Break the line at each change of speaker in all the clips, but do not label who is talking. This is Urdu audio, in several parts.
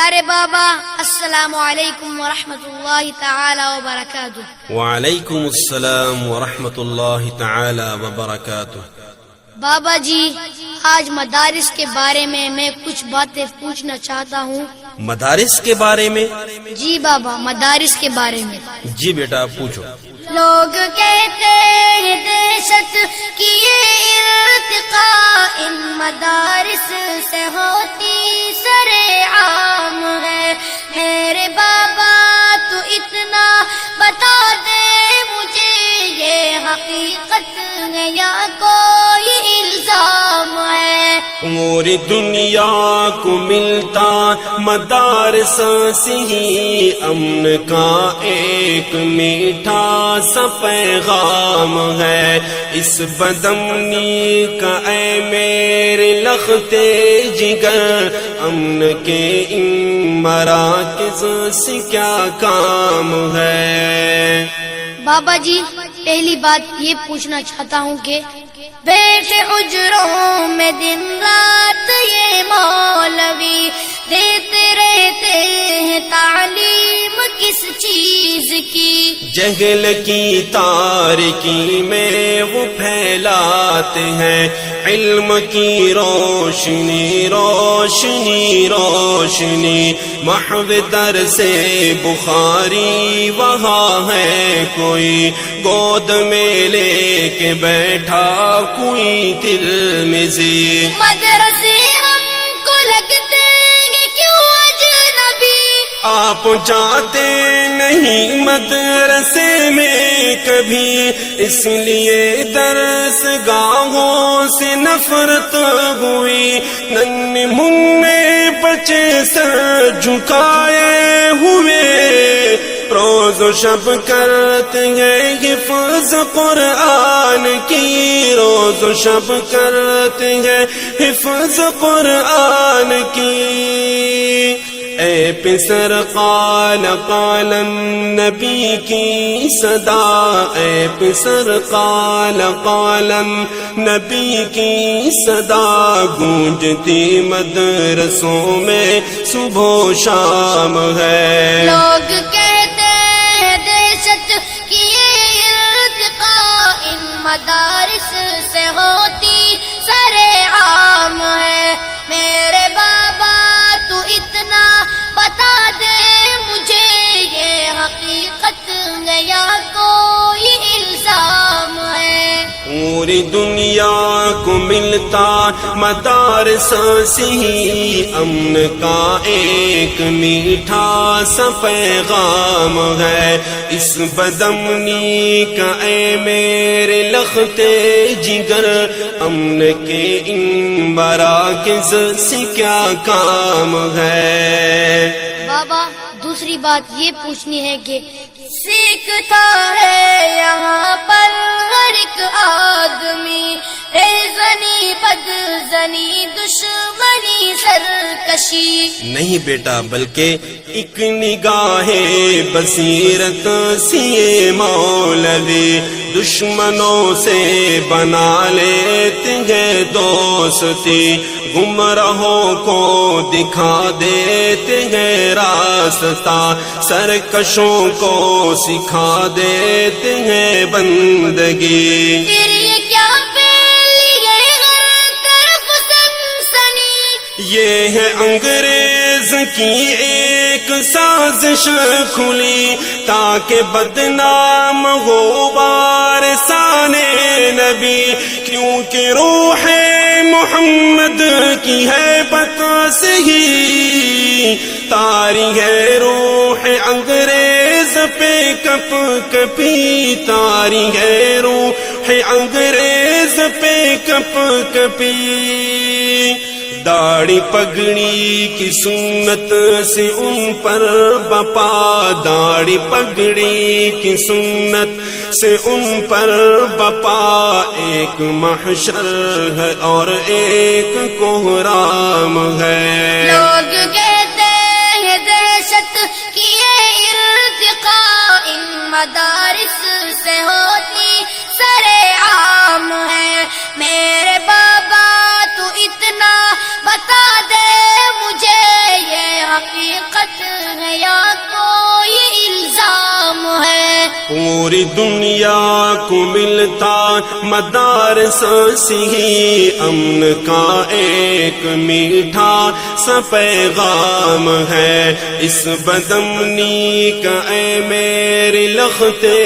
پیارے بابا، السلام علیکم ورحمۃ اللہ تعالی وبرکاتہ۔
وعلیکم السلام ورحمۃ اللہ تعالی وبرکاتہ۔
بابا جی، آج مدارس کے بارے میں کچھ باتیں پوچھنا چاہتا ہوں۔
مدارس کے بارے میں؟
جی بابا، مدارس کے بارے میں۔
جی بیٹا پوچھو۔
لوگ کہتے ہیں دہشت کی یہ ارتقاء ان مدارس سے ہوتی سر عام ہے۔ میرے بابا تو اتنا بتا دے مجھے، یہ حقیقت ہے یا کوئی الزام ہے؟
پوری دنیا کو ملتا مدارس سے ہی امن کا ایک میٹھا سا پیغام ہے۔ اس بدامنی کا اے میرے لختے جگر، امن کے ان مراکز سے کیا کام ہے؟
بابا جی، پہلی بات یہ پوچھنا چاہتا ہوں کہ بیٹھے اجروں میں دن رات یہ مولوی دیتے رہتے ہیں تعلیم کس چیز کی؟
جہل کی تاریکی میں وہ پھیلاتے ہیں علم کی روشنی روشنی روشنی۔ محو در سے بخاری وہاں ہے کوئی، گود میں لے کے بیٹھا کوئی تلمذی۔
مدرسے ہم کو لگتے ہیں کیوں اجنبی؟
آپ جاتے نہیں مدرسے میں کبھی، اس لیے درس گاہوں سے نفرت ہوئی۔ ننھے منھے بچے سر جھکائے ہوئے روز و شب کرتے ہیں حفظ قرآن کی، روز و شب کرتے ہیں حفظ قرآن کی۔ اے پسر قال قال النبی کی صدا، اے پسر قال قال النبی کی صدا، گونجتی مدرسوں میں صبح و شام ہے۔
لوگ کہتے ہیں دہشت کی یہ ارتقاء ان مدارس سے ہوتی سر عام ہے۔ میرے بابا تو اتنا بتا دے مجھے، یہ حقیقت ہے یا کوئی الزام ہے؟
پوری دنیا کو ملتا مدارس سے ہی امن کا ایک میٹھا سا پیغام ہے۔ اس بدامنی کا اے میرے لختے جگر، امن کے ان مراکز سے کیا کام ہے؟
بابا، دوسری بات یہ پوچھنی ہے کہ سیکھتا ہے یہاں پر ہر ایک آدمی زنی بد زنی دشمنی سرکشی؟
نہیں بیٹا، بلکہ ایک نگاہ بصیرت سی مولوی دشمنوں سے بنا لیتے ہیں دوستی، گمراہوں کو دکھا دیتے ہیں راستہ، سرکشوں کو سکھا دیتے ہیں بندگی۔
پھر یہ کیا پھیلی ہے ہر طرف سنسنی؟
یہ ہے انگریز کی ایک سازش کھلی تاکہ بدنام ہو وارثان نبی، کیونکہ روح محمد کی ہے سے ہی تاری ہے روح انگریز پہ کپ کپی، تاری ہے روح انگریز پہ کپ کپی۔ داڑھی پگڑی کی سنت سے ان پر بپا، داڑھی پگڑی کی سنت سے ان پر بپا، ایک محشر ہے اور ایک کوہرام ہے۔
لوگ کہتے ہیں دہشت کی یہ ارتقاء ان مدارس سے ہوتی سر عام ہے۔ میرے بابا تو اتنا بتا دے مجھے، یہ حقیقت غلط ہے یا کوئی الزام ہے،
پوری دنیا کو ملتا مدارس سے ہی امن کا ایک میٹھا سا پیغام ہے، اس بدامنی کا اے میرے لختے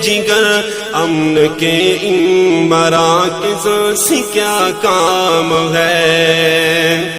جگر امن کے ان مراکز سے کیا کام ہے۔